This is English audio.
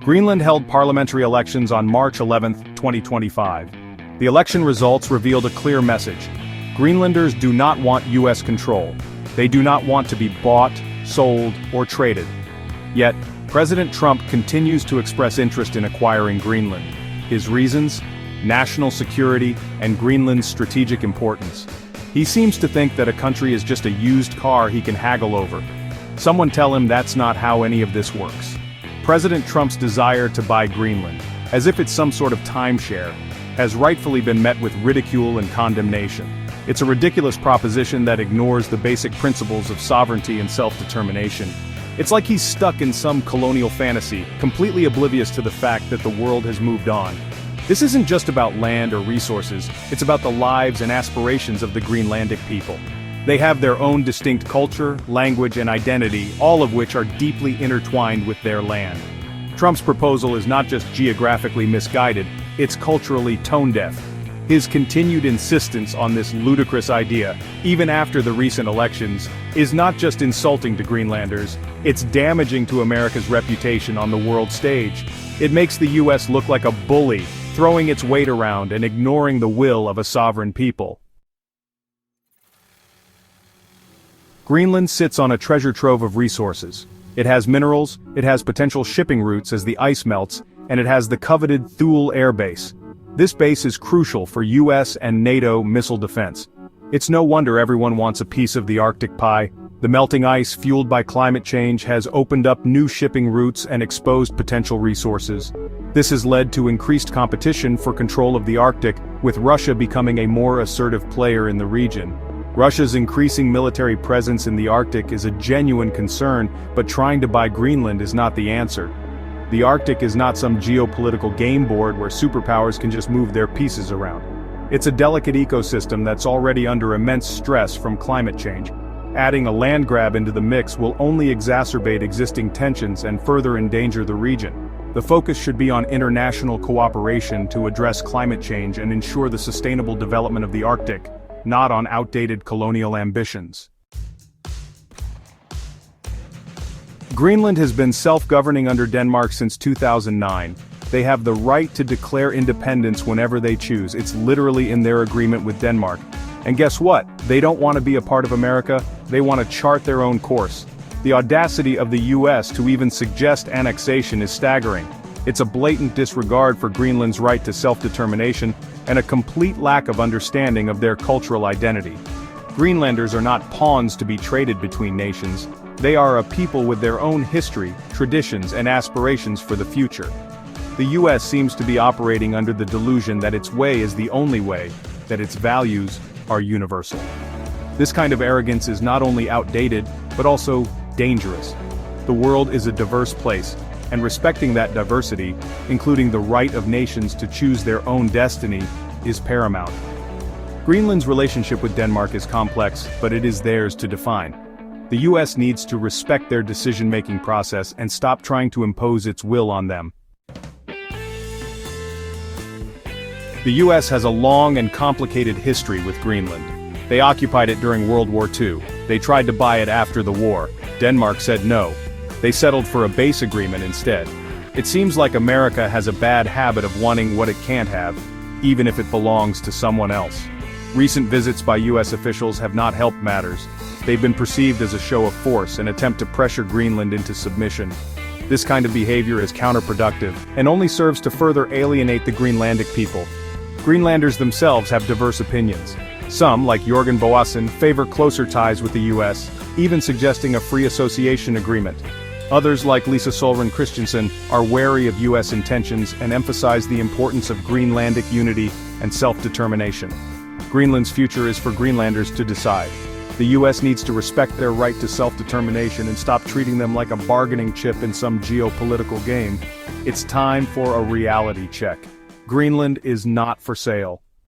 Greenland held parliamentary elections on March 11, 2025. The election results revealed a clear message. Greenlanders do not want US control. They do not want to be bought, sold, or traded. Yet, President Trump continues to express interest in acquiring Greenland. His reasons? National security and Greenland's strategic importance. He seems to think that a country is just a used car he can haggle over. Someone tell him that's not how any of this works. President Trump's desire to buy Greenland, as if it's some sort of timeshare, has rightfully been met with ridicule and condemnation. It's a ridiculous proposition that ignores the basic principles of sovereignty and self-determination. It's like he's stuck in some colonial fantasy, completely oblivious to the fact that the world has moved on. This isn't just about land or resources, it's about the lives and aspirations of the Greenlandic people. They have their own distinct culture, language, and identity, all of which are deeply intertwined with their land. Trump's proposal is not just geographically misguided, it's culturally tone-deaf. His continued insistence on this ludicrous idea, even after the recent elections, is not just insulting to Greenlanders, it's damaging to America's reputation on the world stage. It makes the US look like a bully, throwing its weight around and ignoring the will of a sovereign people. Greenland sits on a treasure trove of resources. It has minerals, it has potential shipping routes as the ice melts, and it has the coveted Thule Air Base. This base is crucial for US and NATO missile defense. It's no wonder everyone wants a piece of the Arctic pie. The melting ice fueled by climate change has opened up new shipping routes and exposed potential resources. This has led to increased competition for control of the Arctic, with Russia becoming a more assertive player in the region. Russia's increasing military presence in the Arctic is a genuine concern, but trying to buy Greenland is not the answer. The Arctic is not some geopolitical game board where superpowers can just move their pieces around. It's a delicate ecosystem that's already under immense stress from climate change. Adding a land grab into the mix will only exacerbate existing tensions and further endanger the region. The focus should be on international cooperation to address climate change and ensure the sustainable development of the Arctic, not on outdated colonial ambitions. Greenland has been self-governing under Denmark since 2009. They have the right to declare independence whenever they choose. It's literally in their agreement with Denmark. And guess what? They don't want to be a part of America, they want to chart their own course. The audacity of the US to even suggest annexation is staggering. It's a blatant disregard for Greenland's right to self-determination, and a complete lack of understanding of their cultural identity. Greenlanders are not pawns to be traded between nations. They are a people with their own history, traditions, and aspirations for the future. The US seems to be operating under the delusion that its way is the only way, that its values are universal. This kind of arrogance is not only outdated, but also dangerous. The world is a diverse place, and respecting that diversity, including the right of nations to choose their own destiny, is paramount. Greenland's relationship with Denmark is complex, but it is theirs to define. The US needs to respect their decision-making process and stop trying to impose its will on them. The US has a long and complicated history with Greenland. They occupied it during World War II. They tried to buy it after the war. Denmark said no. They settled for a base agreement instead. It seems like America has a bad habit of wanting what it can't have, even if it belongs to someone else. Recent visits by US officials have not helped matters. They've been perceived as a show of force, an attempt to pressure Greenland into submission. This kind of behavior is counterproductive, and only serves to further alienate the Greenlandic people. Greenlanders themselves have diverse opinions. Some, like Jørgen Boasen, favor closer ties with the US, even suggesting a free association agreement. Others, like Lisa Solren Christensen, are wary of US intentions and emphasize the importance of Greenlandic unity and self-determination. Greenland's future is for Greenlanders to decide. The US needs to respect their right to self-determination and stop treating them like a bargaining chip in some geopolitical game. It's time for a reality check. Greenland is not for sale.